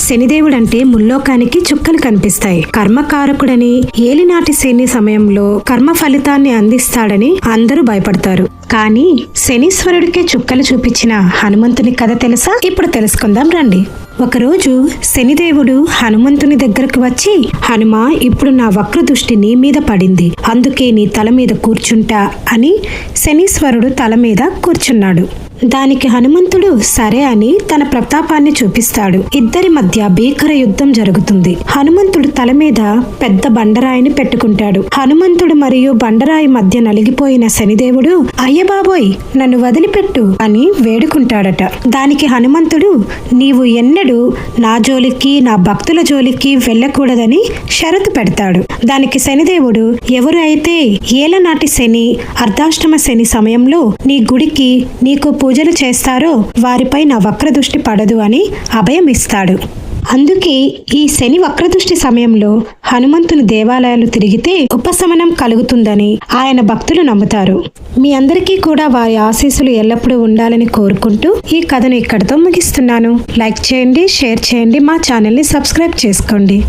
శనిదేవుడంటే ముల్లోకానికి చుక్కలు కనిపిస్తాయి. కర్మకారకుడని, ఏలినాటి శని సమయంలో కర్మ ఫలితాన్ని అందిస్తాడని అందరూ భయపడతారు. కానీ శనీశ్వరుడికే చుక్కలు చూపించిన హనుమంతుని కథ తెలుసా? ఇప్పుడు తెలుసుకుందాం రండి. ఒకరోజు శనిదేవుడు హనుమంతుని దగ్గరకు వచ్చి, హనుమా, ఇప్పుడు నా వక్ర దృష్టి నీ మీద పడింది, అందుకే నీ తల మీద కూర్చుంటా అని శనీశ్వరుడు తల మీద కూర్చున్నాడు. దానికి హనుమంతుడు సరే అని తన ప్రతాపాన్ని చూపిస్తాడు. ఇద్దరి మధ్య భీకర యుద్ధం జరుగుతుంది. హనుమంతుడు తల మీద పెద్ద బండరాయిని పెట్టుకుంటాడు. హనుమంతుడు మరియు బండరాయి మధ్య నలిగిపోయిన శనిదేవుడు, అయ్య బాబోయ్, నన్ను వదిలిపెట్టు అని వేడుకుంటాడట. దానికి హనుమంతుడు, నీవు ఎన్నడూ నా జోలికి, నా భక్తుల జోలికి వెళ్ళకూడదని షరతు పెడతాడు. దానికి శనిదేవుడు, ఎవరు అయితే ఏలనాటి శని, అర్ధాష్టమ శని సమయంలో నీ గుడికి నీకు పూజలు చేస్తారో వారిపై నా వక్రదృష్టి పడదు అని అభయం ఇస్తాడు. అందుకే ఈ శని వక్రదృష్టి సమయంలో హనుమంతుని దేవాలయాలు తిరిగితే ఉపశమనం కలుగుతుందని ఆయన భక్తులు నమ్ముతారు. మీ అందరికీ కూడా వారి ఆశీస్సులు ఎల్లప్పుడూ ఉండాలని కోరుకుంటూ ఈ కథను ఇక్కడితో ముగిస్తున్నాను. లైక్ చేయండి, షేర్ చేయండి, మా ఛానల్ని సబ్స్క్రైబ్ చేసుకోండి.